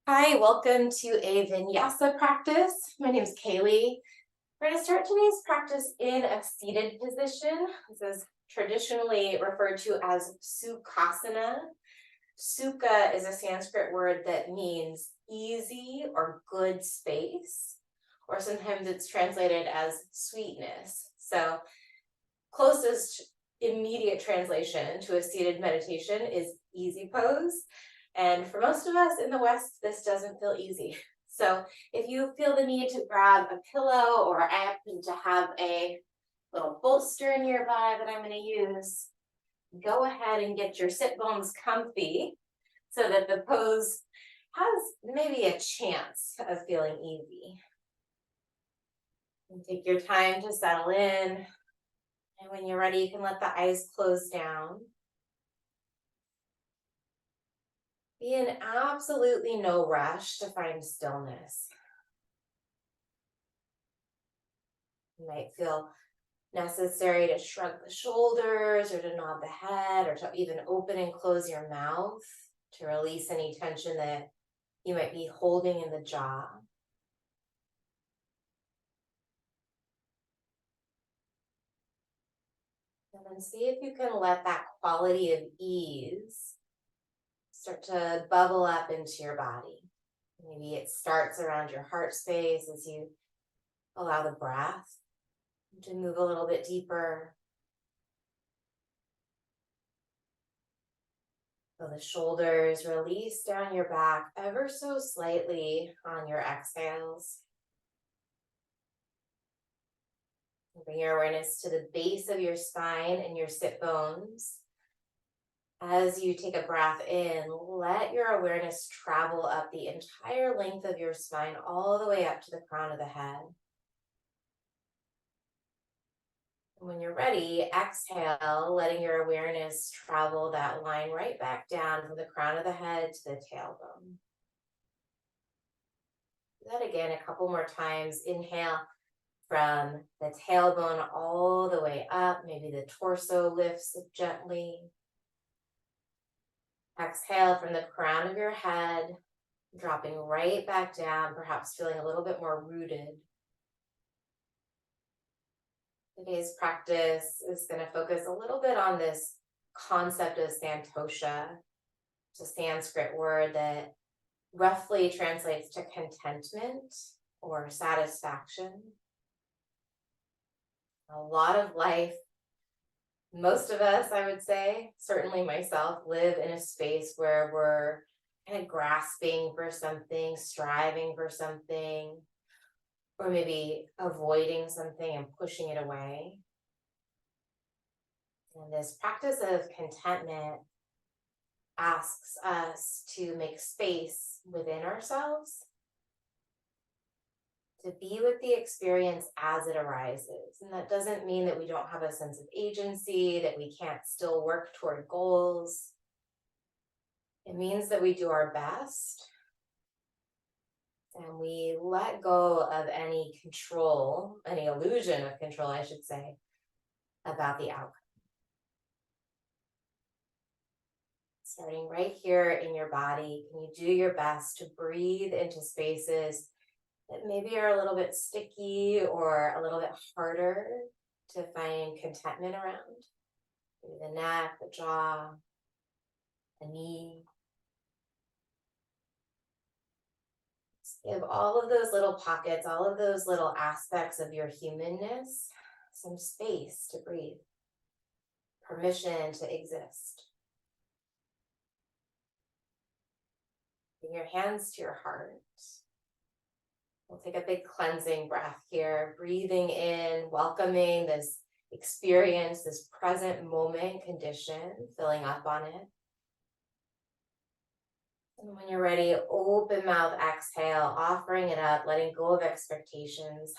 Hi, welcome to a Vinyasa practice. My name is Kaylee. We're going to start today's practice in a seated position. This is traditionally referred to as Sukhasana. Sukha is a Sanskrit word that means easy or good space, or sometimes it's translated as sweetness. So, closest immediate translation to a seated meditation is easy pose. And for most of us in the West, this doesn't feel easy. So if you feel the need to grab a pillow, or I happen to have a little bolster nearby that I'm going to use, go ahead and get your sit bones comfy so that the pose has maybe a chance of feeling easy. And take your time to settle in. And when you're ready, you can let the eyes close down. Be in absolutely no rush to find stillness. It might feel necessary to shrug the shoulders or to nod the head or to even open and close your mouth to release any tension that you might be holding in the jaw. And then see if you can let that quality of ease start to bubble up into your body. Maybe it starts around your heart space as you allow the breath to move a little bit deeper. Feel the shoulders release down your back ever so slightly on your exhales. Bring your awareness to the base of your spine and your sit bones. As you take a breath in, let your awareness travel up the entire length of your spine, all the way up to the crown of the head. And when you're ready, exhale, letting your awareness travel that line right back down from the crown of the head to the tailbone. Do that again a couple more times. Inhale from the tailbone all the way up. Maybe the torso lifts gently. Exhale from the crown of your head, dropping right back down, perhaps feeling a little bit more rooted. Today's practice is going to focus a little bit on this concept of Santosha. It's a Sanskrit word that roughly translates to contentment or satisfaction. A lot of life, most of us, I would say, certainly myself, live in a space where we're kind of grasping for something, striving for something, or maybe avoiding something and pushing it away. And this practice of contentment asks us to make space within ourselves, to be with the experience as it arises. And that doesn't mean that we don't have a sense of agency, that we can't still work toward goals. It means that we do our best and we let go of any control, any illusion of control, I should say, about the outcome. Starting right here in your body, can you do your best to breathe into spaces that maybe are a little bit sticky or a little bit harder to find contentment around? Maybe the neck, the jaw, the knee. Give all of those little pockets, all of those little aspects of your humanness some space to breathe, permission to exist. Bring your hands to your heart. We'll take a big cleansing breath here, breathing in, welcoming this experience, this present moment condition, filling up on it. And when you're ready, open mouth, exhale, offering it up, letting go of expectations,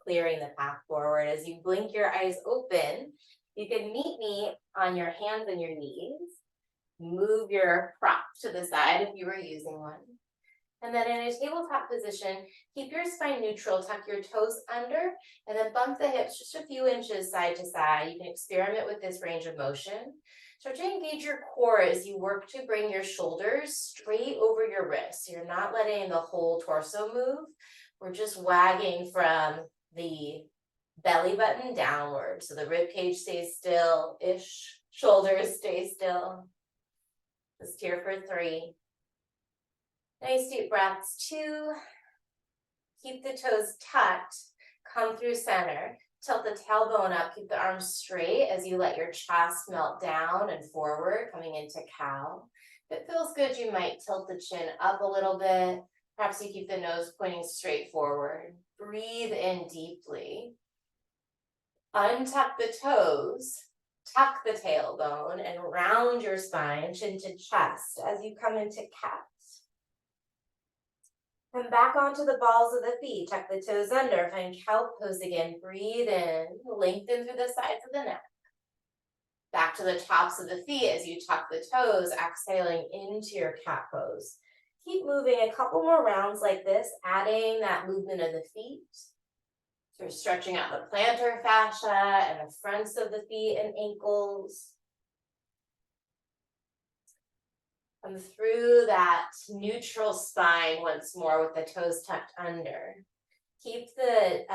clearing the path forward. As you blink your eyes open, you can meet me on your hands and your knees. Move your prop to the side if you were using one. And then in a tabletop position, keep your spine neutral, tuck your toes under, and then bump the hips just a few inches side to side. You can experiment with this range of motion. Start to engage your core as you work to bring your shoulders straight over your wrists. You're not letting the whole torso move. We're just wagging from the belly button downward. So the rib cage stays still-ish, shoulders stay still. Just here for 3. Nice deep breaths. 2. Keep the toes tucked. Come through center. Tilt the tailbone up. Keep the arms straight as you let your chest melt down and forward, coming into cow. If it feels good, you might tilt the chin up a little bit. Perhaps you keep the nose pointing straight forward. Breathe in deeply. Untuck the toes. Tuck the tailbone and round your spine, chin to chest as you come into cat. Come back onto the balls of the feet. Tuck the toes under. Find cow pose again. Breathe in. Lengthen through the sides of the neck. Back to the tops of the feet as you tuck the toes, exhaling into your cat pose. Keep moving a couple more rounds like this, adding that movement of the feet. So you're stretching out the plantar fascia and the fronts of the feet and ankles. Come through that neutral spine once more with the toes tucked under. Keep the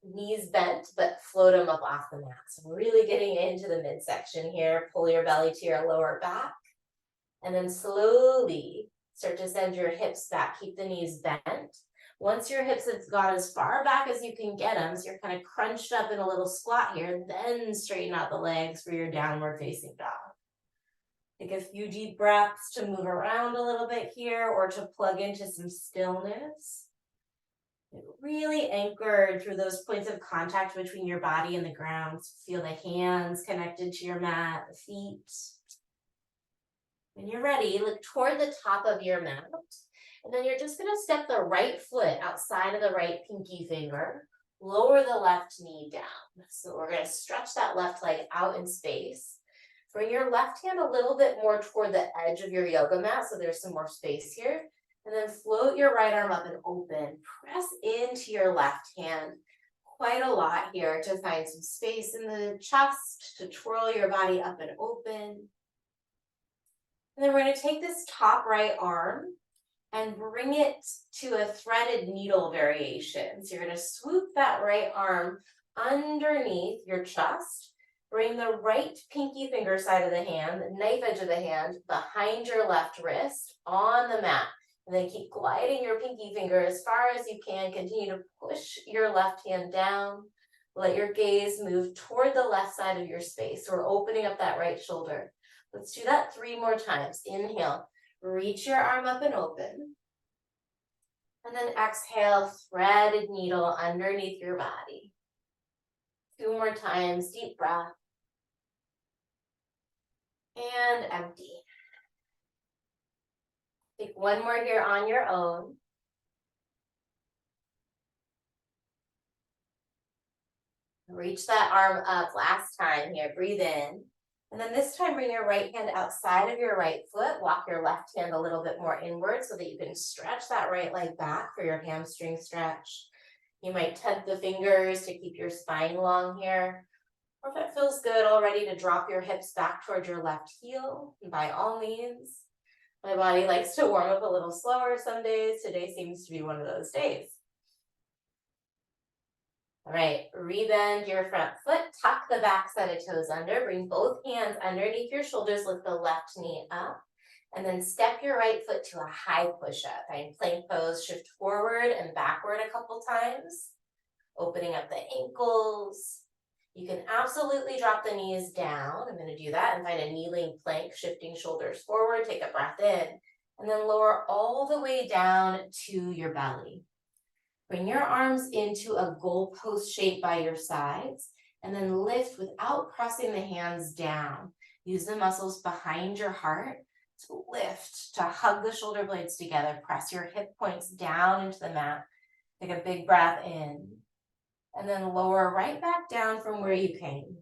knees bent, but float them up off the mat. So really getting into the midsection here. Pull your belly to your lower back. And then slowly start to send your hips back. Keep the knees bent. Once your hips have gone as far back as you can get them, so you're kind of crunched up in a little squat here, then straighten out the legs for your downward facing dog. Take a few deep breaths to move around a little bit here or to plug into some stillness. Really anchored through those points of contact between your body and the ground. Feel the hands connected to your mat, the feet. When you're ready, look toward the top of your mat. And then you're just going to step the right foot outside of the right pinky finger. Lower the left knee down. So we're going to stretch that left leg out in space. Bring your left hand a little bit more toward the edge of your yoga mat so there's some more space here. And then float your right arm up and open. Press into your left hand quite a lot here to find some space in the chest, to twirl your body up and open. And then we're going to take this top right arm and bring it to a threaded needle variation. So you're going to swoop that right arm underneath your chest. Bring the right pinky finger side of the hand, the knife edge of the hand, behind your left wrist on the mat. And then keep gliding your pinky finger as far as you can. Continue to push your left hand down. Let your gaze move toward the left side of your space. So we're opening up that right shoulder. Let's do that 3 more times. Inhale, reach your arm up and open. And then exhale, threaded needle underneath your body. 2 more times, deep breath. And empty. Take 1 more here on your own. Reach that arm up last time here. Breathe in. And then this time, bring your right hand outside of your right foot. Walk your left hand a little bit more inward so that you can stretch that right leg back for your hamstring stretch. You might tuck the fingers to keep your spine long here. Or if it feels good already, to drop your hips back towards your left heel, by all means. My body likes to warm up a little slower some days. Today seems to be one of those days. All right, rebend your front foot, tuck the back set of toes under, bring both hands underneath your shoulders, lift the left knee up, and then step your right foot to a high push-up. Find plank pose, shift forward and backward a couple times, opening up the ankles. You can absolutely drop the knees down. I'm going to do that and find a kneeling plank, shifting shoulders forward, take a breath in, and then lower all the way down to your belly. Bring your arms into a goalpost shape by your sides, and then lift without pressing the hands down. Use the muscles behind your heart to lift, to hug the shoulder blades together. Press your hip points down into the mat. Take a big breath in, and then lower right back down from where you came.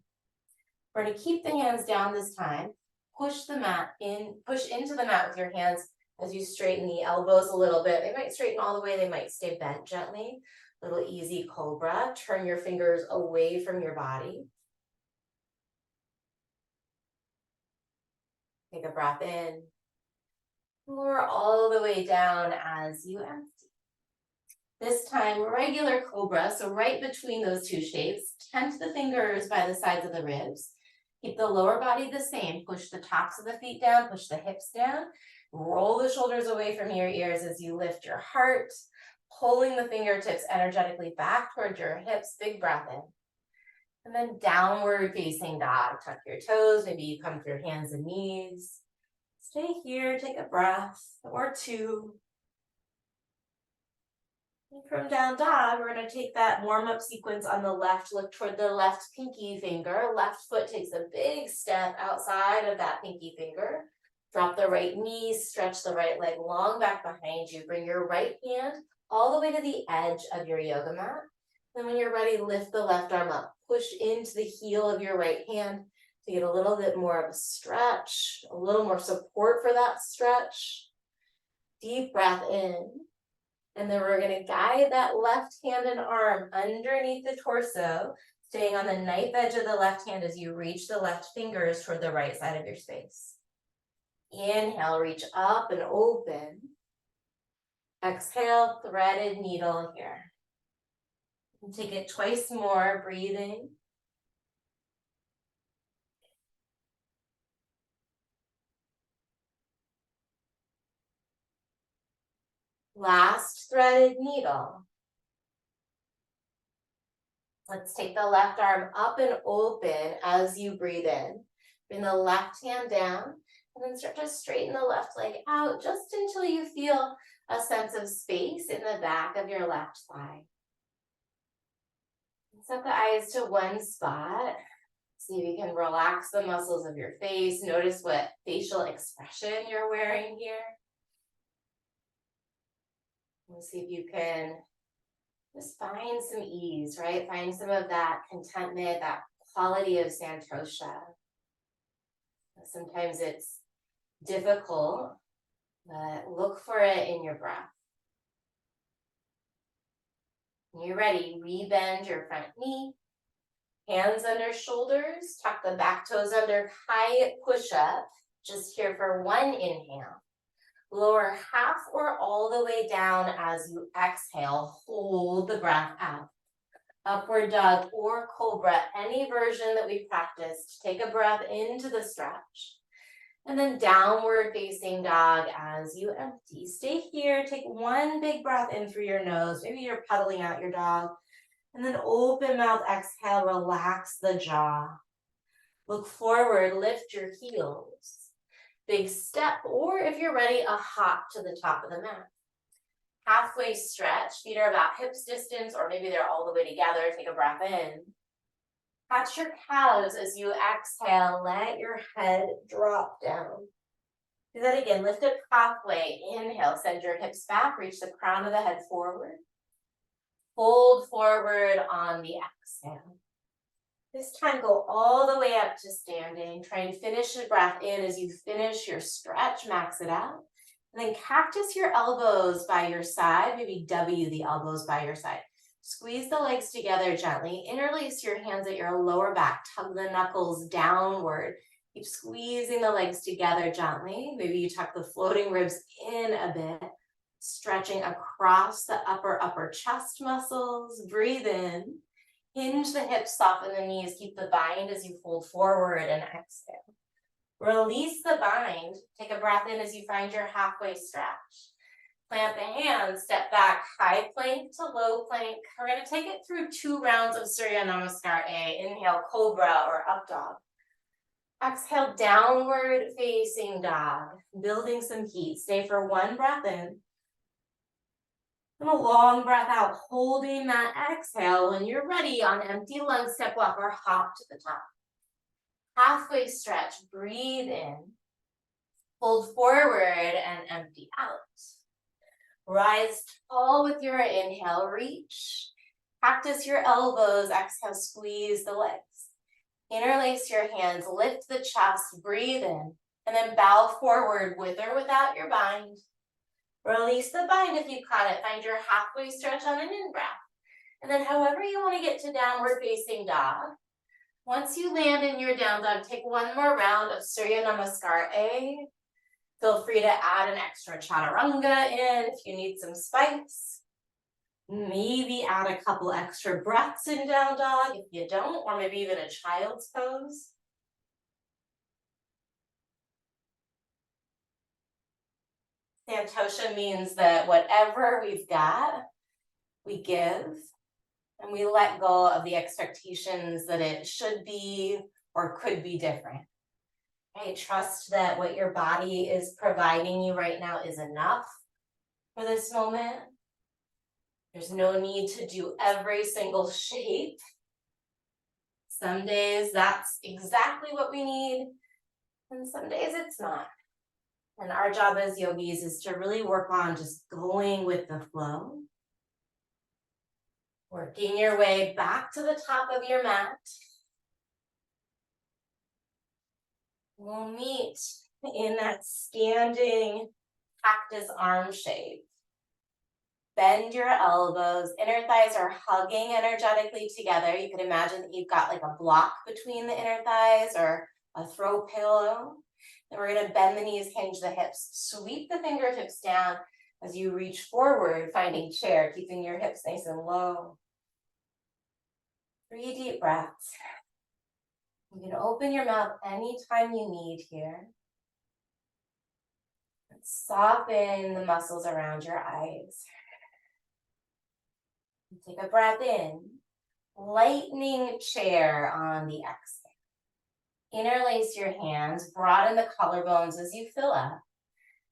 We're going to keep the hands down this time. Push the mat in, push into the mat with your hands as you straighten the elbows a little bit. They might straighten all the way, they might stay bent gently. Little easy cobra. Turn your fingers away from your body. Take a breath in. Lower all the way down as you empty. This time, regular cobra, so right between those two shapes. Tent the fingers by the sides of the ribs. Keep the lower body the same. Push the tops of the feet down, push the hips down. Roll the shoulders away from your ears as you lift your heart, pulling the fingertips energetically back towards your hips. Big breath in. And then downward facing dog. Tuck your toes. Maybe you come through hands and knees. Stay here. Take a breath or two. And from down dog, we're going to take that warm-up sequence on the left. Look toward the left pinky finger. Left foot takes a big step outside of that pinky finger. Drop the right knee, stretch the right leg long back behind you. Bring your right hand all the way to the edge of your yoga mat. Then when you're ready, lift the left arm up. Push into the heel of your right hand to get a little bit more of a stretch, a little more support for that stretch. Deep breath in. And then we're going to guide that left hand and arm underneath the torso, staying on the knife edge of the left hand as you reach the left fingers toward the right side of your space. Inhale, reach up and open. Exhale, threaded needle here. And take it twice more, breathing. Last threaded needle. Let's take the left arm up and open as you breathe in. Bring the left hand down and then start to straighten the left leg out just until you feel a sense of space in the back of your left thigh. Set the eyes to one spot. See if you can relax the muscles of your face. Notice what facial expression you're wearing here. We'll see if you can just find some ease, right? Find some of that contentment, that quality of Santosha. Sometimes it's difficult, but look for it in your breath. When you're ready, rebend your front knee, hands under shoulders, tuck the back toes under, high push up, just here for one inhale. Lower half or all the way down as you exhale. Hold the breath out. Upward dog or cobra, any version that we practiced. Take a breath into the stretch. And then downward facing dog as you empty. Stay here. Take one big breath in through your nose. Maybe you're pedaling out your dog. And then open mouth, exhale, relax the jaw. Look forward, lift your heels. Big step, or if you're ready, a hop to the top of the mat. Halfway stretch, feet are about hips distance, or maybe they're all the way together. Take a breath in. Catch your calves as you exhale, let your head drop down. Do that again, lift it halfway, inhale, send your hips back, reach the crown of the head forward. Fold forward on the exhale. This time, go all the way up to standing. Try and finish the breath in as you finish your stretch, max it out. And then cactus your elbows by your side, maybe W the elbows by your side. Squeeze the legs together gently. Interlace your hands at your lower back. Tug the knuckles downward. Keep squeezing the legs together gently. Maybe you tuck the floating ribs in a bit. Stretching across the upper chest muscles. Breathe in. Hinge the hips, soften the knees, keep the bind as you fold forward and exhale. Release the bind. Take a breath in as you find your halfway stretch. Plant the hands, step back, high plank to low plank. We're going to take it through 2 rounds of Surya Namaskar A. Inhale, cobra or up dog. Exhale, downward facing dog. Building some heat. Stay for 1 breath in. And a long breath out, holding that exhale. When you're ready, on empty lungs, step walk or hop to the top. Halfway stretch, breathe in. Fold forward and empty out. Rise tall with your inhale, reach. Practice your elbows, exhale, squeeze the legs. Interlace your hands, lift the chest, breathe in. And then bow forward with or without your bind. Release the bind if you caught it. Find your halfway stretch on an in-breath. And then however you want to get to downward facing dog, Once you land in your down dog, take one more round of Surya Namaskar A. Feel free to add an extra chaturanga in if you need some spice. Maybe add a couple extra breaths in down dog if you don't, or maybe even a child's pose. Santosha means that whatever we've got, we give, and we let go of the expectations that it should be or could be different. Right? Trust that what your body is providing you right now is enough for this moment. There's no need to do every single shape. Some days that's exactly what we need, and some days it's not. And our job as yogis is to really work on just going with the flow, working your way back to the top of your mat. We'll meet in that standing cactus arm shape. Bend your elbows, inner thighs are hugging energetically together. You can imagine that you've got like a block between the inner thighs or a throw pillow. Then we're gonna bend the knees, hinge the hips, sweep the fingertips down as you reach forward, finding chair, keeping your hips nice and low. 3 deep breaths. You can open your mouth anytime you need here. And soften the muscles around your eyes. Take a breath in, lightening chair on the exhale. Interlace your hands, broaden the collarbones as you fill up,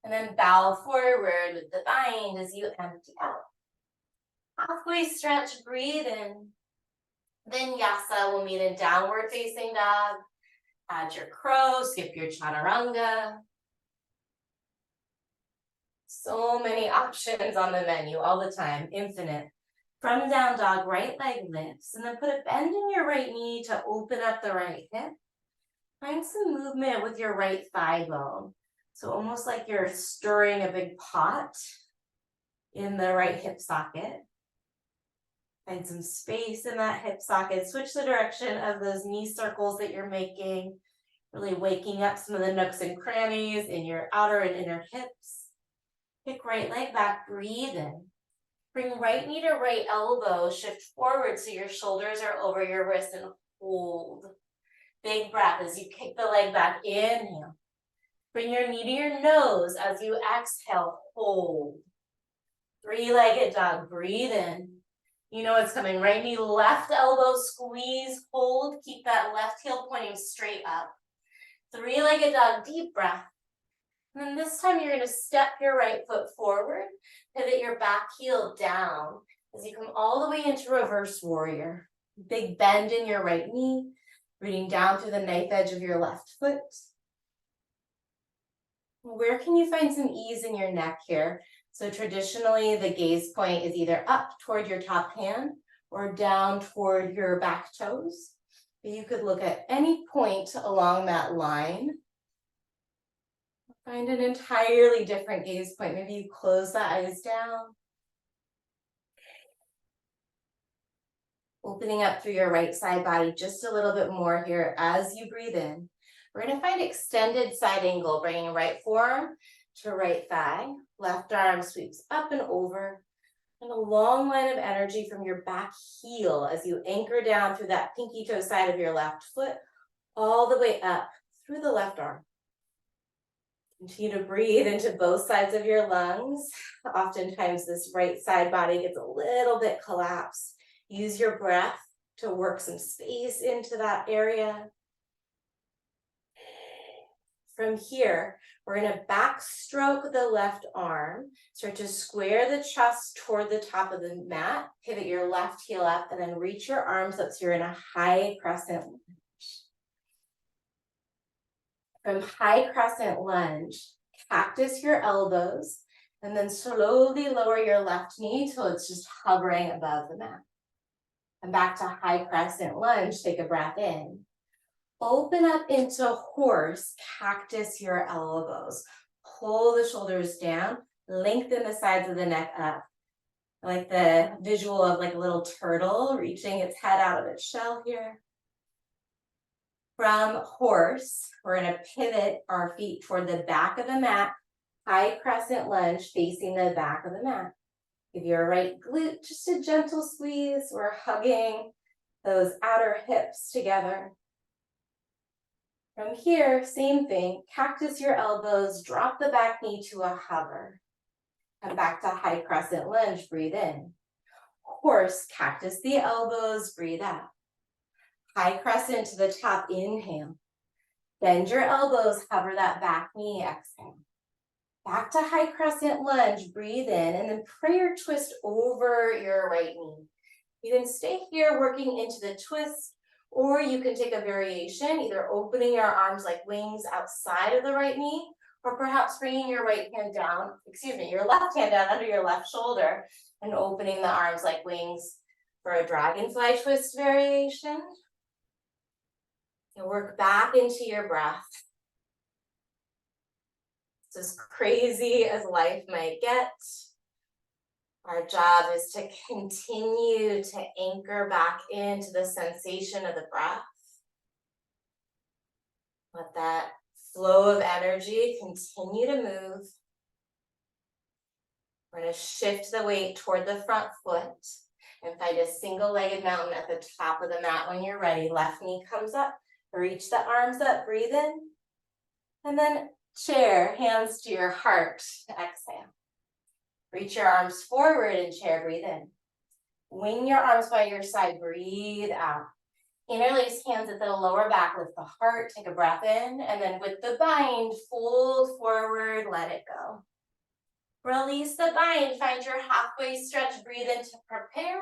and then bow forward with the bind as you empty out. Halfway stretch, breathe in. Vinyasa will meet in downward facing dog. Add your crow, skip your chaturanga. So many options on the menu all the time, infinite. From down dog, right leg lifts, and then put a bend in your right knee to open up the right hip. Find some movement with your right thigh bone. So almost like you're stirring a big pot in the right hip socket. Find some space in that hip socket. Switch the direction of those knee circles that you're making, really waking up some of the nooks and crannies in your outer and inner hips. Kick right leg back, breathe in. Bring right knee to right elbow, shift forward so your shoulders are over your wrist and hold. Big breath as you kick the leg back, inhale. Bring your knee to your nose as you exhale, hold. 3-legged dog, breathe in. You know what's coming, right knee, left elbow, squeeze, hold. Keep that left heel pointing straight up. 3-legged dog, deep breath. And then this time you're gonna step your right foot forward, pivot your back heel down as you come all the way into reverse warrior. Big bend in your right knee, rooting down through the knife edge of your left foot. Where can you find some ease in your neck here? So traditionally, the gaze point is either up toward your top hand or down toward your back toes. But you could look at any point along that line. Find an entirely different gaze point. Maybe you close the eyes down. Opening up through your right side body just a little bit more here as you breathe in. We're going to find extended side angle, bringing right forearm to right thigh. Left arm sweeps up and over. And a long line of energy from your back heel as you anchor down through that pinky toe side of your left foot, all the way up through the left arm. Continue to breathe into both sides of your lungs. Oftentimes this right side body gets a little bit collapsed. Use your breath to work some space into that area. From here, we're going to backstroke the left arm. Start to square the chest toward the top of the mat. Pivot your left heel up and then reach your arms up so you're in a high crescent lunge. From high crescent lunge, cactus your elbows and then slowly lower your left knee till it's just hovering above the mat. And back to high crescent lunge, take a breath in. Open up into horse, cactus your elbows. Pull the shoulders down, lengthen the sides of the neck up. I like the visual of like a little turtle reaching its head out of its shell here. From horse, we're gonna pivot our feet toward the back of the mat, high crescent lunge facing the back of the mat. Give your right glute just a gentle squeeze. We're hugging those outer hips together. From here, same thing, cactus your elbows, drop the back knee to a hover. Come back to high crescent lunge, breathe in. Horse, cactus the elbows, breathe out. High crescent to the top, inhale. Bend your elbows, hover that back knee, exhale. Back to high crescent lunge, breathe in, and then prayer twist over your right knee. You can stay here working into the twist, or you can take a variation, either opening your arms like wings outside of the right knee, or perhaps bringing your right hand down, your left hand down under your left shoulder and opening the arms like wings for a dragonfly twist variation. And work back into your breath. It's as crazy as life might get. Our job is to continue to anchor back into the sensation of the breath. Let that flow of energy continue to move. We're going to shift the weight toward the front foot and find a single-legged mountain at the top of the mat when you're ready. Left knee comes up, reach the arms up, breathe in, and then chair, hands to your heart, exhale. Reach your arms forward in chair, breathe in. Wing your arms by your side, breathe out. Interlace hands at the lower back, lift the heart, take a breath in, and then with the bind, fold forward, let it go. Release the bind, find your halfway stretch, breathe in to prepare,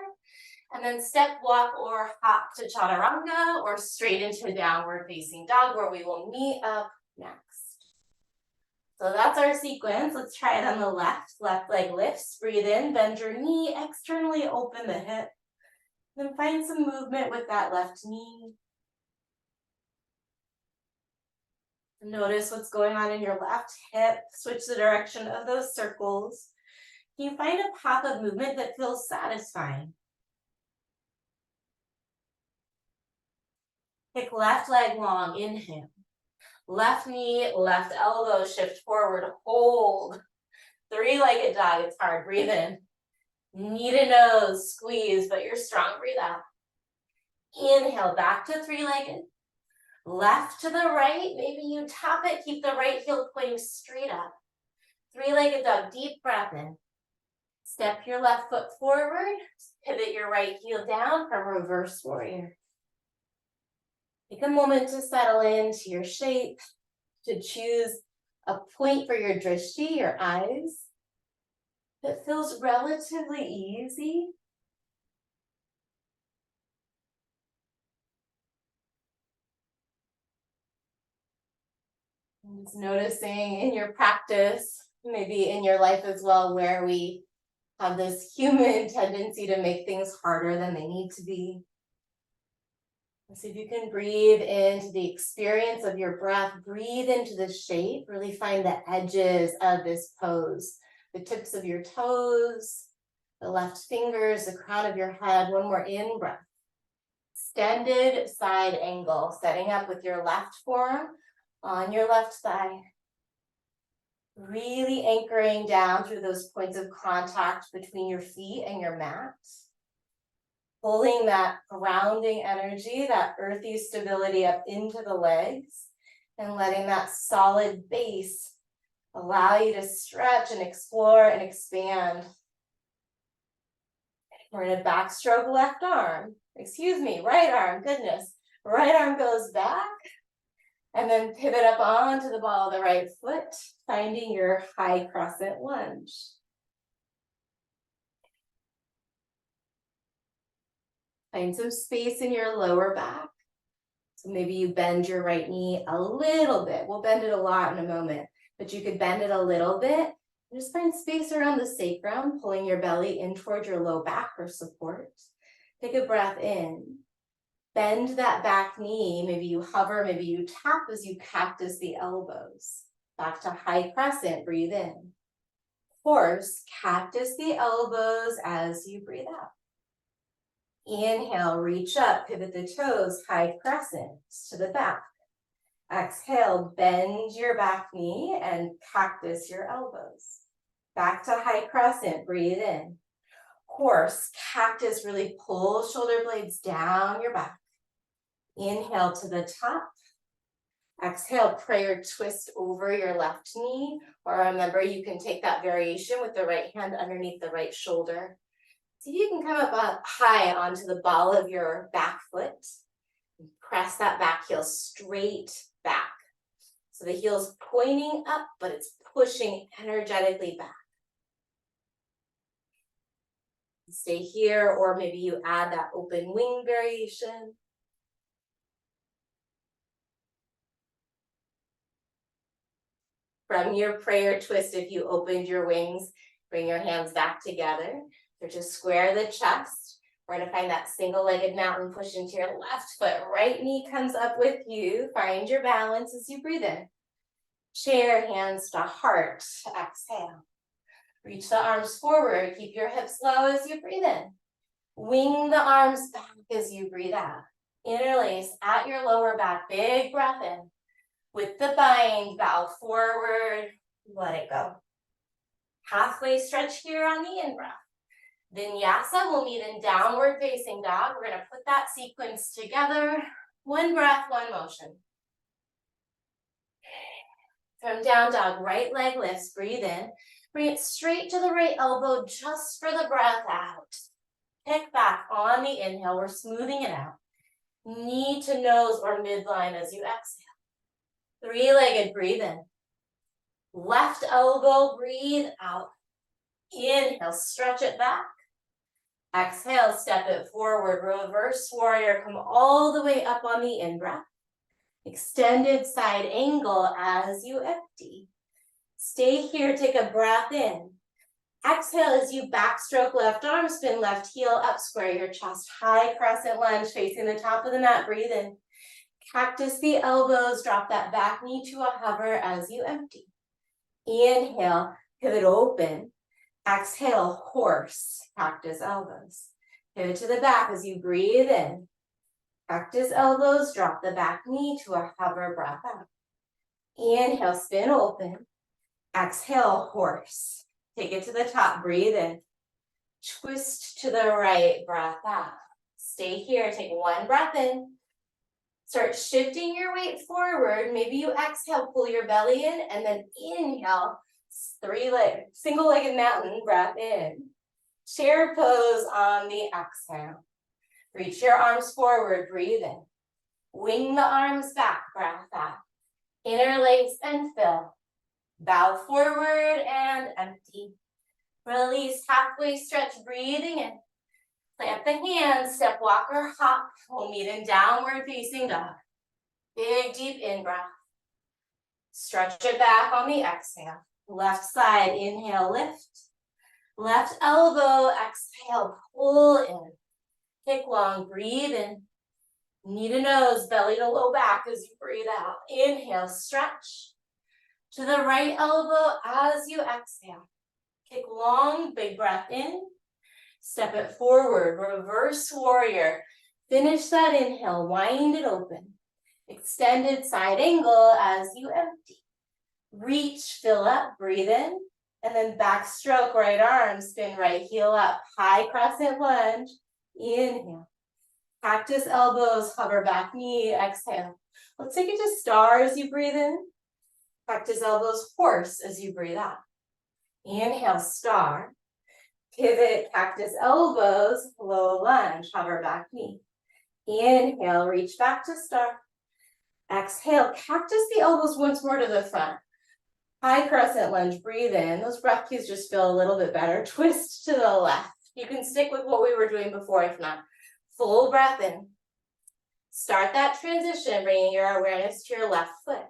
and then step, walk, or hop to chaturanga, or straight into downward facing dog, where we will meet up next. So that's our sequence. Let's try it on the left. Left leg lifts, breathe in, bend your knee, externally open the hip. Then find some movement with that left knee. Notice what's going on in your left hip. Switch the direction of those circles. Can you find a path of movement that feels satisfying? Kick left leg long, inhale. Left knee, left elbow, shift forward, hold. Three-legged dog, it's hard, breathe in. Knee to nose, squeeze, but you're strong, breathe out. Inhale, back to three-legged. Left to the right, maybe you tap it, keep the right heel pointing straight up. Three-legged dog, deep breath in. Step your left foot forward, pivot your right heel down for reverse warrior. Take a moment to settle into your shape, to choose a point for your drishti, your eyes, that feels relatively easy. And just noticing in your practice, maybe in your life as well, where we have this human tendency to make things harder than they need to be. So if you can breathe into the experience of your breath, breathe into the shape, really find the edges of this pose, the tips of your toes, the left fingers, the crown of your head. One more in breath. Extended side angle, setting up with your left forearm on your left thigh. Really anchoring down through those points of contact between your feet and your mat. Pulling that grounding energy, that earthy stability up into the legs, and letting that solid base allow you to stretch and explore and expand. We're in a backstroke left arm. Right arm, goodness. Right arm goes back, and then pivot up onto the ball of the right foot, finding your high crescent lunge. Find some space in your lower back. So maybe you bend your right knee a little bit. We'll bend it a lot in a moment, but you could bend it a little bit. Just find space around the sacrum, pulling your belly in toward your low back for support. Take a breath in. Bend that back knee. Maybe you hover, maybe you tap as you cactus the elbows. Back to high crescent, breathe in. Horse, cactus the elbows as you breathe out. Inhale, reach up, pivot the toes, high crescent to the back. Exhale, bend your back knee and cactus your elbows. Back to high crescent, breathe in. Horse, cactus, really pull shoulder blades down your back. Inhale to the top. Exhale, prayer twist over your left knee. Or remember, you can take that variation with the right hand underneath the right shoulder. See if you can come up high onto the ball of your back foot. Press that back heel straight back. So the heel's pointing up, but it's pushing energetically back. Stay here, or maybe you add that open wing variation. From your prayer twist, if you opened your wings, bring your hands back together. So just square the chest. We're gonna find that single-legged mountain, push into your left foot. Right knee comes up with you. Find your balance as you breathe in. Chair, hands to heart. Exhale. Reach the arms forward. Keep your hips low as you breathe in. Wing the arms back as you breathe out. Interlace at your lower back. Big breath in. With the bind, bow forward. Let it go. Halfway stretch here on the in-breath. Vinyasa will meet in downward facing dog. We're going to put that sequence together. One breath, one motion. From down dog, right leg lifts, breathe in. Bring it straight to the right elbow just for the breath out. Pick back on the inhale, we're smoothing it out. Knee to nose or midline as you exhale. Three-legged, breathe in. Left elbow, breathe out. Inhale, stretch it back. Exhale, step it forward, reverse warrior, come all the way up on the in-breath. Extended side angle as you empty. Stay here, take a breath in. Exhale as you backstroke left arm, spin left heel up, square your chest, high crescent lunge facing the top of the mat, breathe in. Cactus the elbows, drop that back knee to a hover as you empty. Inhale, pivot open. Exhale, horse, cactus elbows. Pivot to the back as you breathe in. Cactus elbows, drop the back knee to a hover, breath out. Inhale, spin open. Exhale, horse. Take it to the top, breathe in. Twist to the right, breath out. Stay here, take one breath in. Start shifting your weight forward. Maybe you exhale, pull your belly in, and then inhale, single-legged mountain, breath in. Chair pose on the exhale. Reach your arms forward, breathe in. Wing the arms back, breath out. Interlace and fill. Bow forward and empty. Release, halfway stretch, breathing in. Plant the hands, step, walk, or hop. We'll meet in downward facing dog. Big, deep in-breath. Stretch it back on the exhale. Left side, inhale, lift. Left elbow, exhale, pull in. Kick long, breathe in. Knee to nose, belly to low back as you breathe out. Inhale, stretch. To the right elbow as you exhale. Kick long, big breath in. Step it forward, reverse warrior. Finish that inhale, wind it open. Extended side angle as you empty. Reach, fill up, breathe in. And then backstroke, right arm, spin right heel up. High crescent lunge. Inhale. Cactus elbows, hover back knee, exhale. Let's take it to star as you breathe in. Cactus elbows, horse as you breathe out. Inhale, star. Pivot, cactus elbows, low lunge, hover back knee. Inhale, reach back to star. Exhale, cactus the elbows once more to the front. High crescent lunge, breathe in. Those breath cues just feel a little bit better. Twist to the left. You can stick with what we were doing before if not. Full breath in. Start that transition, bringing your awareness to your left foot.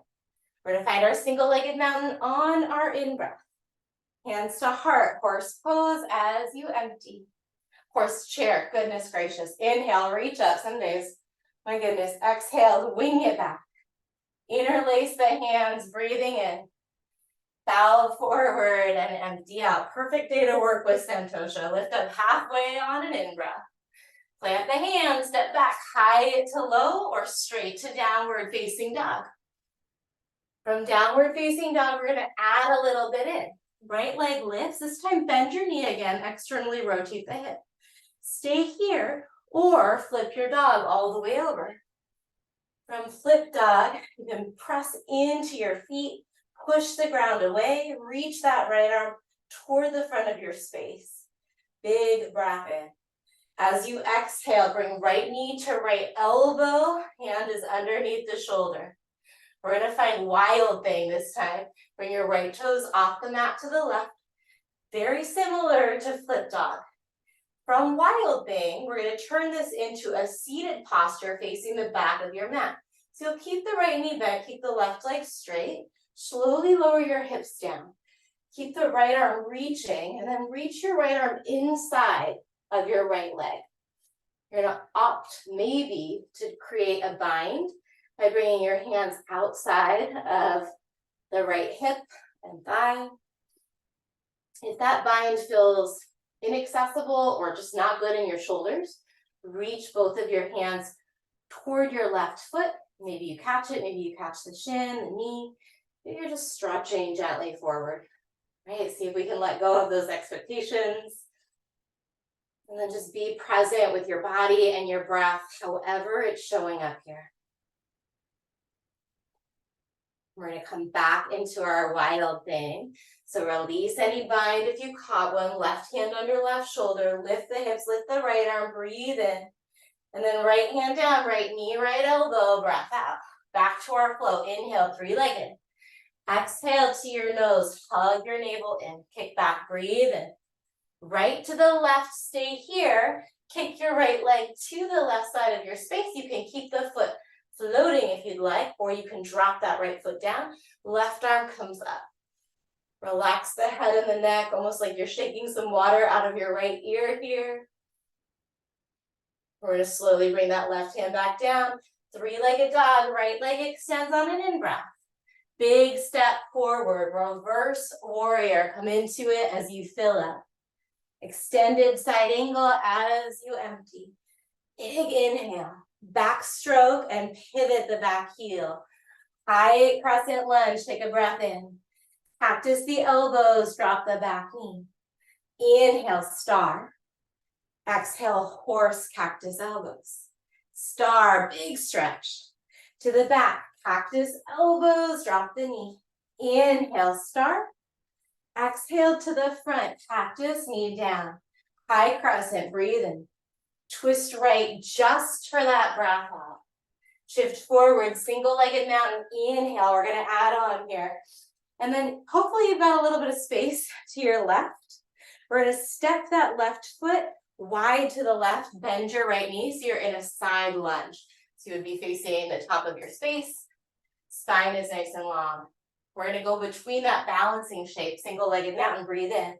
We're going to find our single-legged mountain on our in-breath. Hands to heart, horse pose as you empty. Horse chair, goodness gracious. Inhale, reach up. Some days, my goodness. Exhale, wing it back. Interlace the hands, breathing in. Bow forward and empty out. Perfect day to work with Santosha. Lift up halfway on an in-breath. Plant the hands, step back, high to low or straight to downward facing dog. From downward facing dog, we're gonna add a little bit in. Right leg lifts, this time bend your knee again, externally rotate the hip. Stay here or flip your dog all the way over. From flip dog, you can press into your feet, push the ground away, reach that right arm toward the front of your space. Big breath in. As you exhale, bring right knee to right elbow, hand is underneath the shoulder. We're gonna find wild thing this time. Bring your right toes off the mat to the left. Very similar to flip dog. From wild thing, we're gonna turn this into a seated posture facing the back of your mat. So you'll keep the right knee bent, keep the left leg straight, slowly lower your hips down. Keep the right arm reaching, and then reach your right arm inside of your right leg. You're gonna opt maybe to create a bind by bringing your hands outside of the right hip and thigh. If that bind feels inaccessible or just not good in your shoulders, reach both of your hands toward your left foot. Maybe you catch it, maybe you catch the shin, the knee. Maybe you're just stretching gently forward. Right, see if we can let go of those expectations. And then just be present with your body and your breath, however it's showing up here. We're gonna come back into our wild thing. So release any bind if you caught one, left hand under left shoulder, lift the hips, lift the right arm, breathe in. And then right hand down, right knee, right elbow, breath out. Back to our flow, inhale, three-legged. Exhale to your nose, hug your navel in, kick back, breathe in. Right to the left, stay here. Kick your right leg to the left side of your space. You can keep the foot floating if you'd like, or you can drop that right foot down. Left arm comes up. Relax the head and the neck, almost like you're shaking some water out of your right ear here. We're gonna slowly bring that left hand back down. Three-legged dog, right leg extends on an in-breath. Big step forward, reverse warrior. Come into it as you fill up. Extended side angle as you empty. Big inhale, back stroke and pivot the back heel. High crescent lunge, take a breath in. Cactus the elbows, drop the back knee. Inhale, star. Exhale, horse, cactus elbows. Star, big stretch. To the back, cactus elbows, drop the knee. Inhale, star. Exhale to the front, cactus, knee down. High crescent, breathe in. Twist right just for that breath out. Shift forward, single-legged mountain. Inhale, we're gonna add on here. And then hopefully you've got a little bit of space to your left. We're gonna step that left foot wide to the left, bend your right knee, so you're in a side lunge. So you would be facing the top of your space. Spine is nice and long. We're gonna go between that balancing shape, single-legged mountain, breathe in.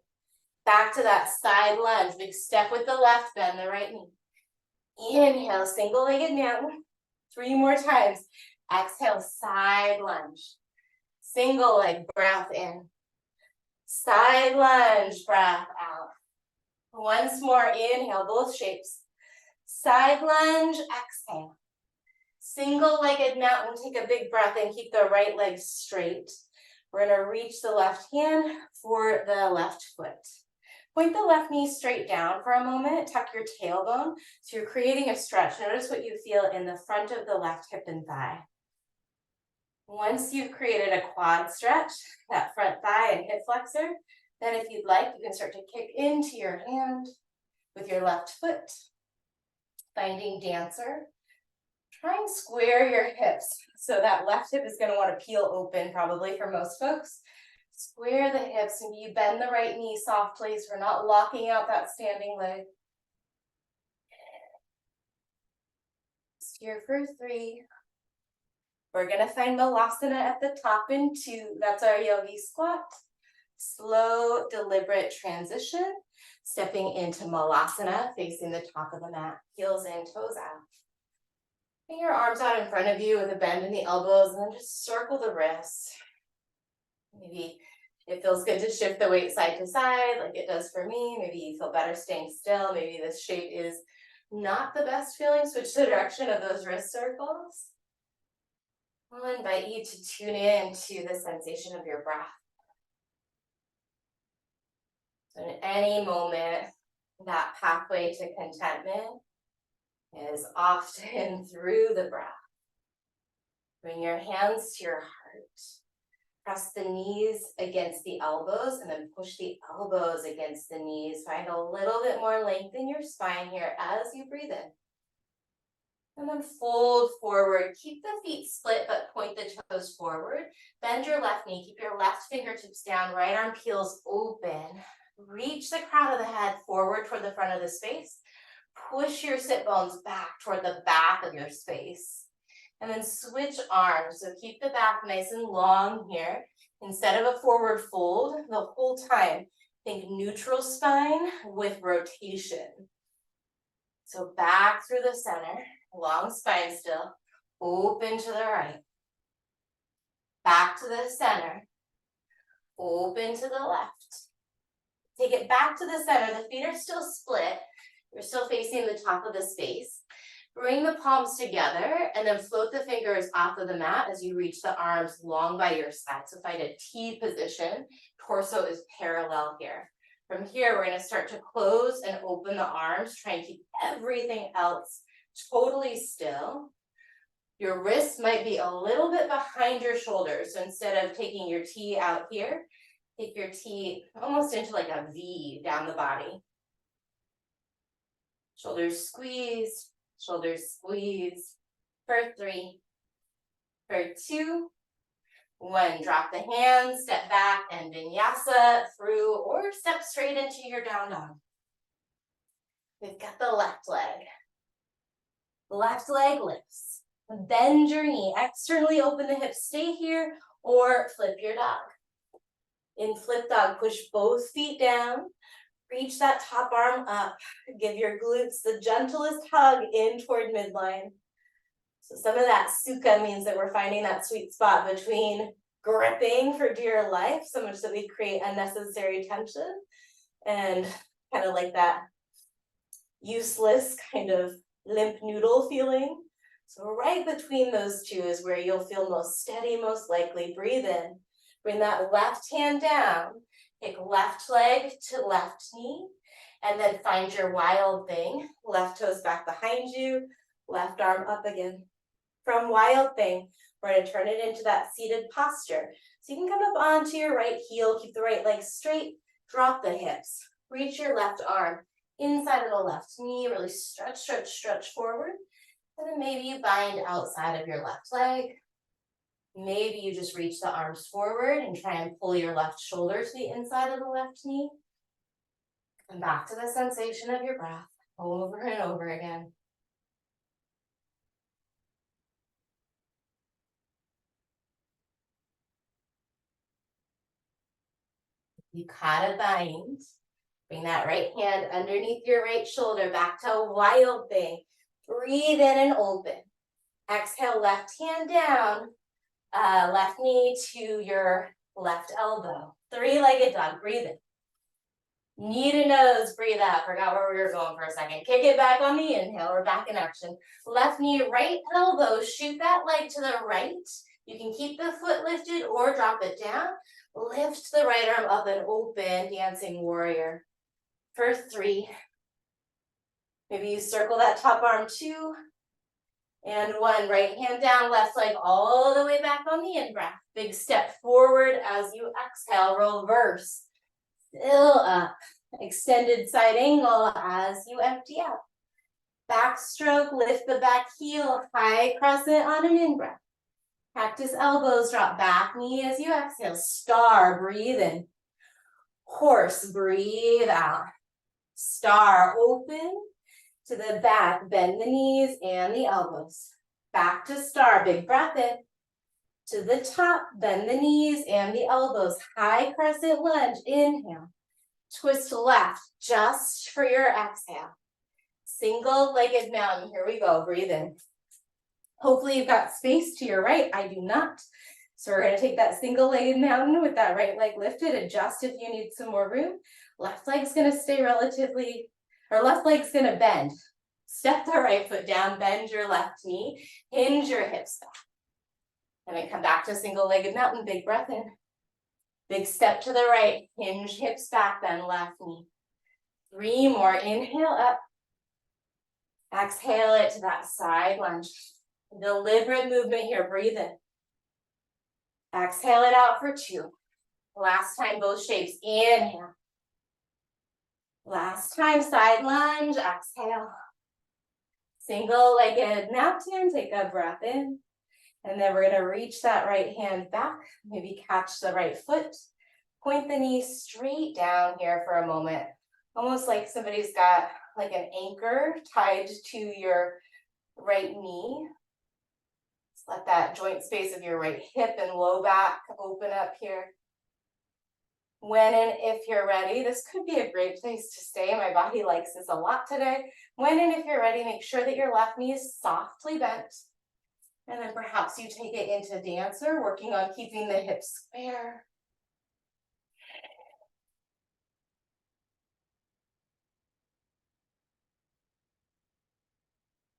Back to that side lunge, big step with the left, bend the right knee. Inhale, single-legged mountain. 3 more times. Exhale, side lunge. Single leg, breath in. Side lunge, breath out. Once more, inhale, both shapes. Side lunge, exhale. Single-legged mountain, take a big breath in, keep the right leg straight. We're gonna reach the left hand for the left foot. Point the left knee straight down for a moment, tuck your tailbone. So you're creating a stretch. Notice what you feel in the front of the left hip and thigh. Once you've created a quad stretch, that front thigh and hip flexor, then if you'd like, you can start to kick into your hand with your left foot. Finding dancer. Try and square your hips. So that left hip is gonna wanna peel open probably for most folks. Square the hips, and you bend the right knee softly so we're not locking out that standing leg. Here for 3. We're gonna find Malasana at the top in 2. That's our yogi squat. Slow, deliberate transition. Stepping into Malasana, facing the top of the mat. Heels in, toes out. Bring your arms out in front of you with a bend in the elbows, and then just circle the wrists. Maybe it feels good to shift the weight side to side like it does for me. Maybe you feel better staying still. Maybe this shape is not the best feeling, switch the direction of those wrist circles. I'll invite you to tune in to the sensation of your breath. So in any moment, that pathway to contentment is often through the breath. Bring your hands to your heart. Press the knees against the elbows and then push the elbows against the knees. Find a little bit more length in your spine here as you breathe in. And then fold forward. Keep the feet split, but point the toes forward. Bend your left knee. Keep your left fingertips down. Right arm peels open. Reach the crown of the head forward toward the front of the space. Push your sit bones back toward the back of your space. And then switch arms. So keep the back nice and long here. Instead of a forward fold, the whole time, think neutral spine with rotation. So back through the center, long spine still, open to the right. Back to the center, open to the left. Take it back to the center. The feet are still split. You're still facing the top of the space. Bring the palms together and then float the fingers off of the mat as you reach the arms long by your side. So find a T position. Torso is parallel here. From here, we're going to start to close and open the arms. Try and keep everything else totally still. Your wrists might be a little bit behind your shoulders. So instead of taking your T out here, take your T almost into like a V down the body. Shoulders squeeze. Shoulders squeeze. For 3, for 2, 1. Drop the hands, step back and vinyasa through or step straight into your down dog. We've got the left leg. Left leg lifts. Bend your knee, externally open the hips, stay here or flip your dog. In flip dog, push both feet down. Reach that top arm up. Give your glutes the gentlest hug in toward midline. So some of that sukha means that we're finding that sweet spot between gripping for dear life, so much that we create unnecessary tension, and kind of like that useless kind of limp noodle feeling. So right between those two is where you'll feel most steady, most likely. Breathe in. Bring that left hand down. Take left leg to left knee, and then find your wild thing. Left toes back behind you, left arm up again. From wild thing, we're going to turn it into that seated posture. So you can come up onto your right heel, keep the right leg straight, drop the hips. Reach your left arm inside of the left knee, really stretch, stretch, stretch forward. And then maybe you bind outside of your left leg. Maybe you just reach the arms forward and try and pull your left shoulder to the inside of the left knee. And back to the sensation of your breath over and over again. You caught a bind. Bring that right hand underneath your right shoulder back to a wild thing. Breathe in and open. Exhale, left hand down. Left knee to your left elbow. 3-legged dog, breathe in. Knee to nose, breathe out. Forgot where we were going for a second. Kick it back on the inhale, we're back in action. Left knee, right elbow, shoot that leg to the right. You can keep the foot lifted or drop it down. Lift the right arm up and open, dancing warrior. For 3. Maybe you circle that top arm 2. And 1, right hand down, left leg all the way back on the in-breath. Big step forward as you exhale, reverse. Still up. Extended side angle as you empty out. Backstroke, lift the back heel, high crescent on an in-breath. Practice elbows, drop back knee as you exhale. Star, breathe in. Horse, breathe out. Star, open. To the back, bend the knees and the elbows. Back to star, big breath in. To the top, bend the knees and the elbows. High crescent lunge, inhale. Twist left, just for your exhale. Single-legged mountain, here we go, breathe in. Hopefully you've got space to your right, I do not. So we're gonna take that single-legged mountain with that right leg lifted, adjust if you need some more room. Left leg's gonna stay left leg's gonna bend. Step the right foot down, bend your left knee, hinge your hips back. And then come back to single-legged mountain, big breath in. Big step to the right, hinge hips back, bend left knee. 3 more, inhale up. Exhale it to that side lunge. Deliberate movement here, breathe in. Exhale it out for 2. Last time, both shapes, inhale. Last time, side lunge, exhale. Single-legged mountain, take a breath in. And then we're gonna reach that right hand back, maybe catch the right foot. Point the knee straight down here for a moment. Almost like somebody's got like an anchor tied to your right knee. Just let that joint space of your right hip and low back open up here. When and if you're ready, this could be a great place to stay. My body likes this a lot today. When and if you're ready, make sure that your left knee is softly bent. And then perhaps you take it into dancer, working on keeping the hips square.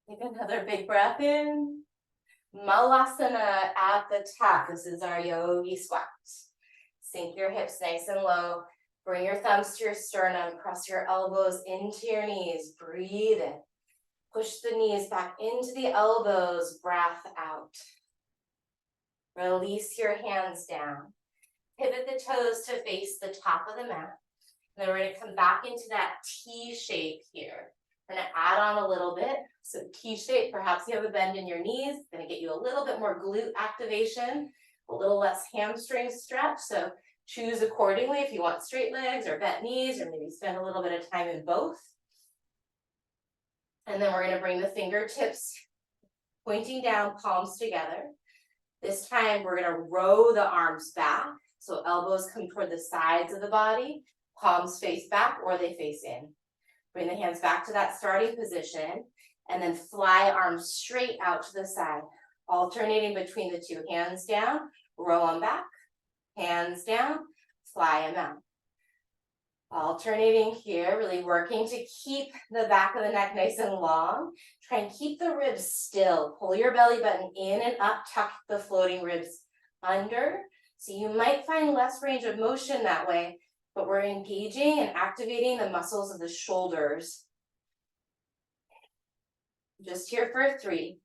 Take another big breath in. Malasana at the top. This is our yogi squat. Sink your hips nice and low. Bring your thumbs to your sternum. Press your elbows into your knees. Breathe in. Push the knees back into the elbows. Breath out. Release your hands down. Pivot the toes to face the top of the mat. And then we're going to come back into that T shape here. We're going to add on a little bit. So T shape, perhaps you have a bend in your knees. Going to get you a little bit more glute activation, a little less hamstring stretch. So choose accordingly if you want straight legs or bent knees, or maybe spend a little bit of time in both. And then we're going to bring the fingertips pointing down, palms together. This time we're going to row the arms back. So elbows come toward the sides of the body, palms face back or they face in. Bring the hands back to that starting position and then fly arms straight out to the side, alternating between the 2. Hands down, row them back, hands down, fly them out. Alternating here, really working to keep the back of the neck nice and long. Try and keep the ribs still. Pull your belly button in and up, tuck the floating ribs under. So you might find less range of motion that way, but we're engaging and activating the muscles of the shoulders. Just here for 3.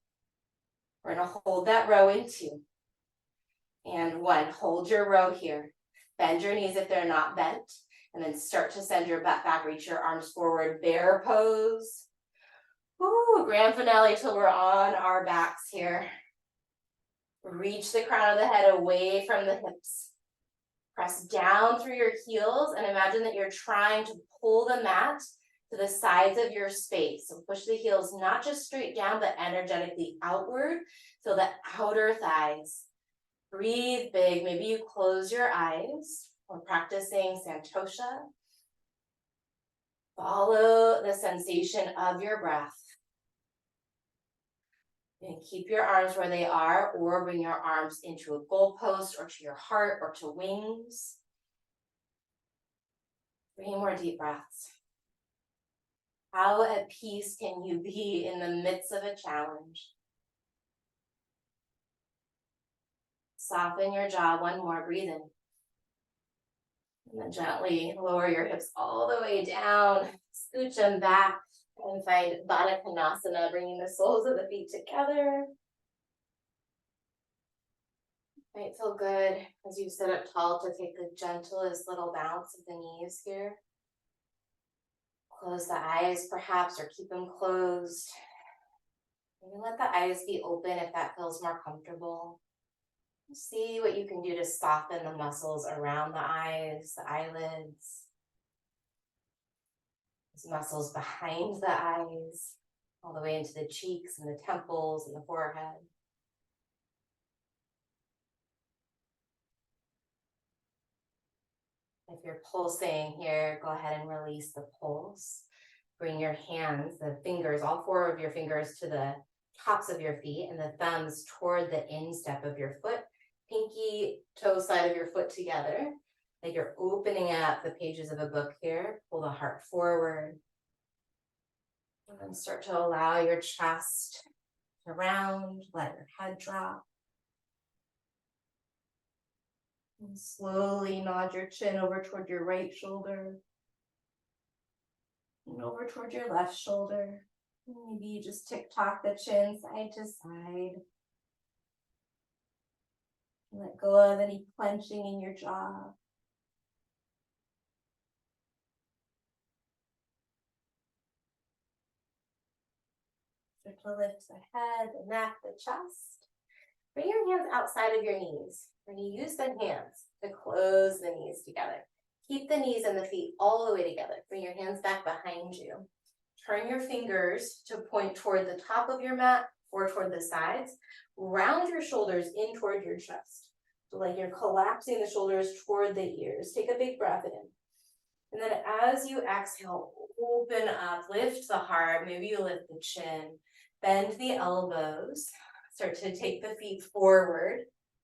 We're gonna hold that row in 2. And 1, hold your row here. Bend your knees if they're not bent. And then start to send your butt back, reach your arms forward, bear pose. Ooh, grand finale till we're on our backs here. Reach the crown of the head away from the hips. Press down through your heels and imagine that you're trying to pull the mat to the sides of your space. So push the heels not just straight down, but energetically outward. Feel the outer thighs. Breathe big. Maybe you close your eyes. We're practicing Santosha. Follow the sensation of your breath. And keep your arms where they are, or bring your arms into a goalpost, or to your heart, or to wings. 3 more deep breaths. How at peace can you be in the midst of a challenge? Soften your jaw. 1 more. Breathe in. And then gently lower your hips all the way down. Scooch them back and find Baddha Konasana, bringing the soles of the feet together. Might feel good as you sit up tall to take the gentlest little bounce of the knees here. Close the eyes perhaps, or keep them closed. Maybe let the eyes be open if that feels more comfortable. See what you can do to soften the muscles around the eyes, the eyelids. These muscles behind the eyes, all the way into the cheeks and the temples and the forehead. If you're pulsing here, go ahead and release the pulse. Bring your hands, the fingers, all 4 of your fingers to the tops of your feet and the thumbs toward the instep of your foot. Pinky toe side of your foot together. Like you're opening up the pages of a book here. Pull the heart forward. And then start to allow your chest to round, let your head drop. And slowly nod your chin over toward your right shoulder and over toward your left shoulder. Maybe you just tick-tock the chin side to side. Let go of any clenching in your jaw. Start to lift the head, the neck, the chest. Bring your hands outside of your knees. When you use the hands to close the knees together. Keep the knees and the feet all the way together. Bring your hands back behind you. Turn your fingers to point toward the top of your mat or toward the sides. Round your shoulders in toward your chest. So like you're collapsing the shoulders toward the ears. Take a big breath in. And then as you exhale, open up, lift the heart. Maybe you lift the chin. Bend the elbows. Start to take the feet forward,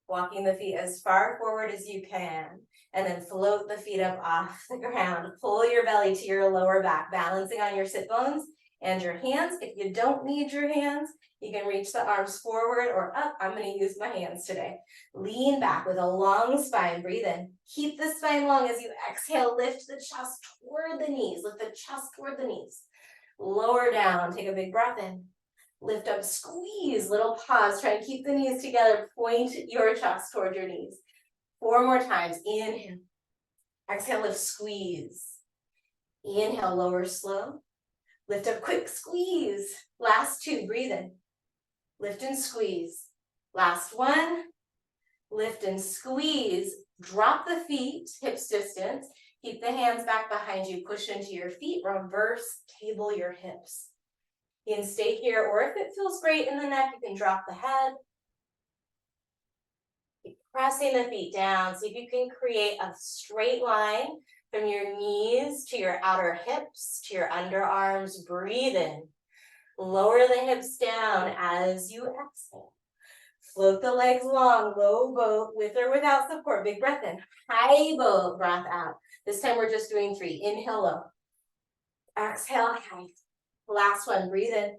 walking the feet as far forward as you can, and then float the feet up off the ground. Pull your belly to your lower back, balancing on your sit bones and your hands. If you don't need your hands, you can reach the arms forward or up. I'm going to use my hands today. Lean back with a long spine. Breathe in. Keep the spine long as you exhale. Lift the chest toward the knees. Lift the chest toward the knees. Lower down. Take a big breath in. Lift up, squeeze, little pause. Try and keep the knees together. Point your chest toward your knees. 4 more times. Inhale. Exhale, lift, squeeze. Inhale, lower, slow. Lift up, quick, squeeze. Last 2, breathe in. Lift and squeeze. Last 1. Lift and squeeze. Drop the feet, hips distance. Keep the hands back behind you. Push into your feet. Reverse table your hips. You can stay here, or if it feels great in the neck, you can drop the head. Keep pressing the feet down. See if you can create a straight line from your knees to your outer hips, to your underarms. Breathe in. Lower the hips down as you exhale. Float the legs long, low boat, with or without support. Big breath in. High boat, breath out. This time we're just doing 3. Inhale low. Exhale high. Last one, breathe in.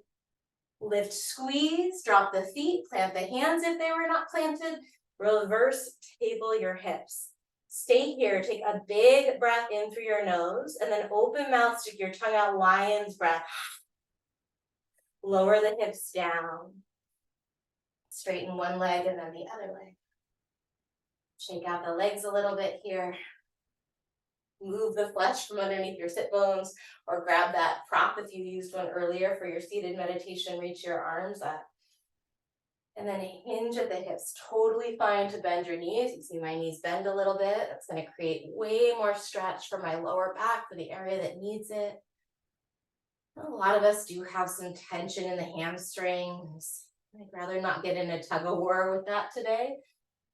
Lift, squeeze, drop the feet, plant the hands if they were not planted. Reverse table your hips. Stay here, take a big breath in through your nose, and then open mouth, stick your tongue out, lion's breath. Lower the hips down. Straighten one leg and then the other leg. Shake out the legs a little bit here. Move the flesh from underneath your sit bones, or grab that prop if you used one earlier for your seated meditation. Reach your arms up. And then hinge at the hips. Totally fine to bend your knees. You see my knees bend a little bit. That's going to create way more stretch for my lower back, for the area that needs it. A lot of us do have some tension in the hamstrings. I'd rather not get in a tug of war with that today.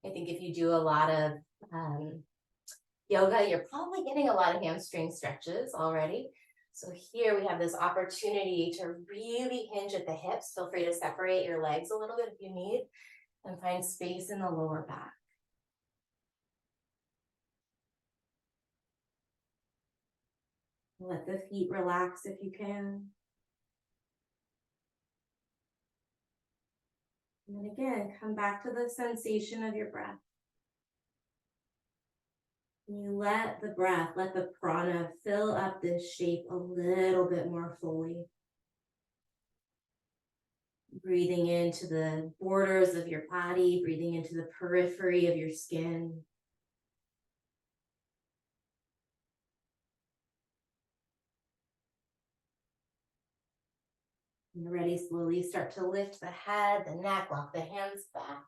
I think if you do a lot of yoga, you're probably getting a lot of hamstring stretches already. So here we have this opportunity to really hinge at the hips. Feel free to separate your legs a little bit if you need, and find space in the lower back. Let the feet relax if you can. And then again, come back to the sensation of your breath. And you let the breath, let the prana fill up this shape a little bit more fully. Breathing into the borders of your body, breathing into the periphery of your skin. When you're ready, slowly start to lift the head, the neck, walk the hands back.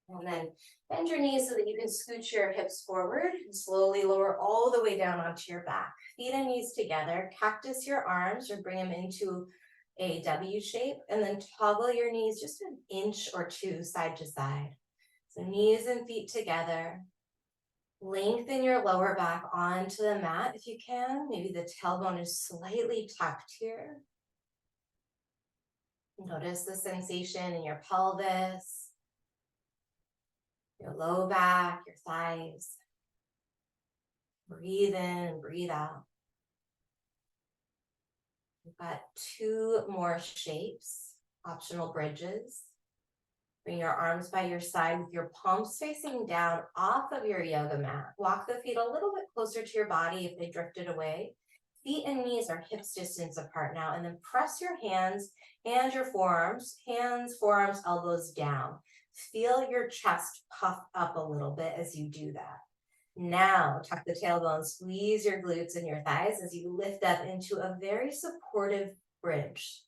And then bend your knees so that you can scooch your hips forward and slowly lower all the way down onto your back. Feet and knees together, cactus your arms or bring them into a W shape, and then toggle your knees just an inch or 2 side to side. So knees and feet together. Lengthen your lower back onto the mat if you can. Maybe the tailbone is slightly tucked here. Notice the sensation in your pelvis, your low back, your thighs. Breathe in and breathe out. We've got 2 more shapes, optional bridges. Bring your arms by your side with your palms facing down off of your yoga mat. Walk the feet a little bit closer to your body if they drifted away. Feet and knees are hips distance apart now, and then press your hands and your forearms, hands, forearms, elbows down. Feel your chest puff up a little bit as you do that. Now, tuck the tailbone, squeeze your glutes and your thighs as you lift up into a very supportive bridge.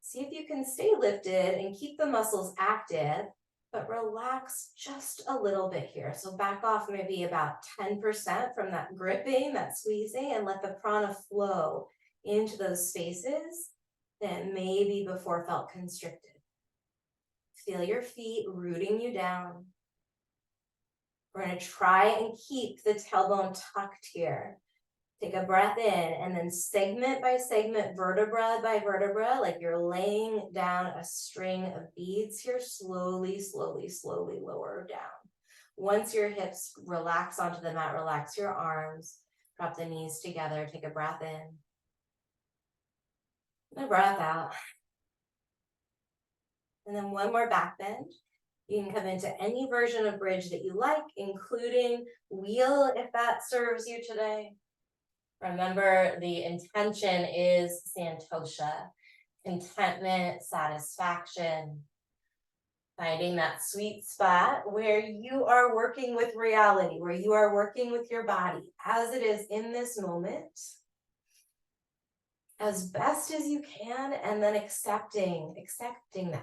See if you can stay lifted and keep the muscles active, but relax just a little bit here. So back off maybe about 10% from that gripping, that squeezing, and let the prana flow into those spaces that maybe before felt constricted. Feel your feet rooting you down. We're going to try and keep the tailbone tucked here. Take a breath in and then segment by segment, vertebra by vertebra, like you're laying down a string of beads here, slowly, slowly, slowly lower down. Once your hips relax onto the mat, relax your arms, drop the knees together, take a breath in, and a breath out. And then one more back bend. You can come into any version of bridge that you like, including wheel if that serves you today. Remember, the intention is Santosha, contentment, satisfaction, finding that sweet spot where you are working with reality, where you are working with your body as it is in this moment, as best as you can, and then accepting that,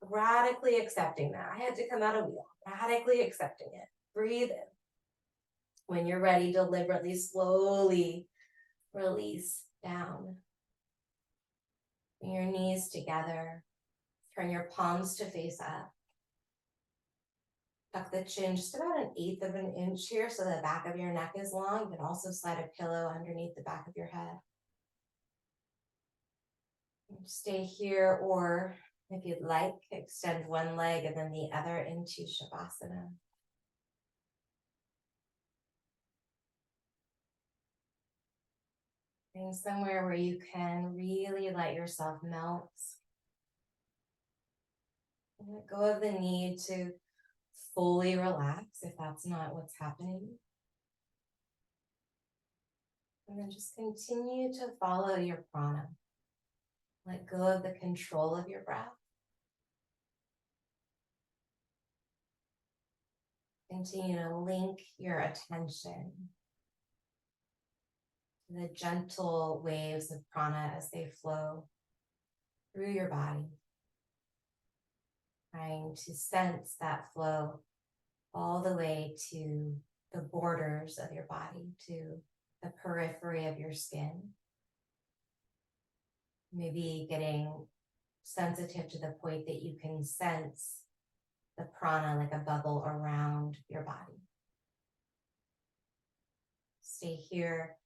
radically accepting that. I had to come out of wheel, radically accepting it. Breathe in. When you're ready, deliberately, slowly release down. Bring your knees together. Turn your palms to face up. Tuck the chin just about 1/8 of an inch here so the back of your neck is long. You can also slide a pillow underneath the back of your head. Stay here, or if you'd like, extend one leg and then the other into Shavasana. Being somewhere where you can really let yourself melt. And let go of the need to fully relax if that's not what's happening. And then just continue to follow your prana. Let go of the control of your breath. Continue to link your attention to the gentle waves of prana as they flow through your body. Trying to sense that flow all the way to the borders of your body, to the periphery of your skin. Maybe getting sensitive to the point that you can sense the prana like a bubble around your body. Stay here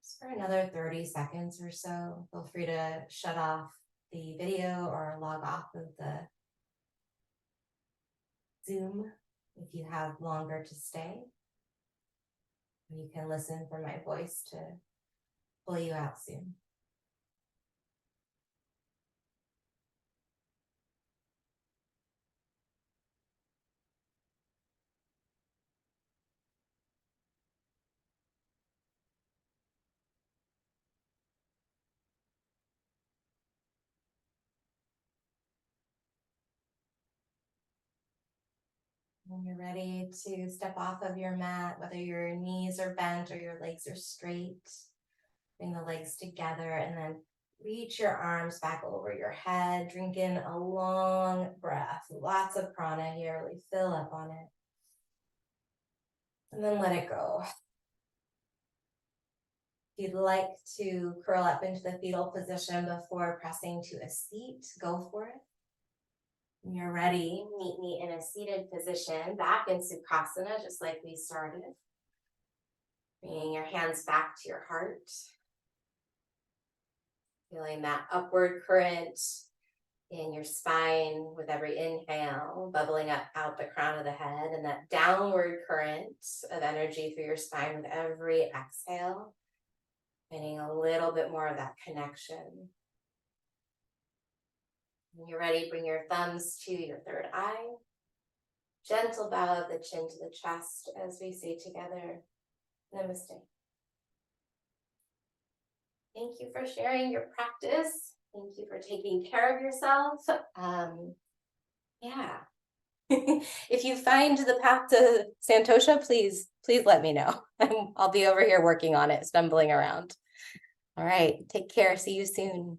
just for another 30 seconds or so. Feel free to shut off the video or log off of the Zoom if you have longer to stay. You can listen for my voice to pull you out soon. When you're ready to step off of your mat, whether your knees are bent or your legs are straight, bring the legs together and then reach your arms back over your head. Drink in a long breath. Lots of prana here. Really fill up on it. And then let it go. If you'd like to curl up into the fetal position before pressing to a seat, go for it. When you're ready, meet me in a seated position, back in Sukhasana, just like we started. Bringing your hands back to your heart. Feeling that upward current in your spine with every inhale, bubbling up out the crown of the head, and that downward current of energy through your spine with every exhale. Getting a little bit more of that connection. When you're ready, bring your thumbs to your third eye. Gentle bow of the chin to the chest as we say together, Namaste. Thank you for sharing your practice. Thank you for taking care of yourself. Yeah. If you find the path to Santosha, please let me know. I'll be over here working on it, stumbling around. All right, take care. See you soon.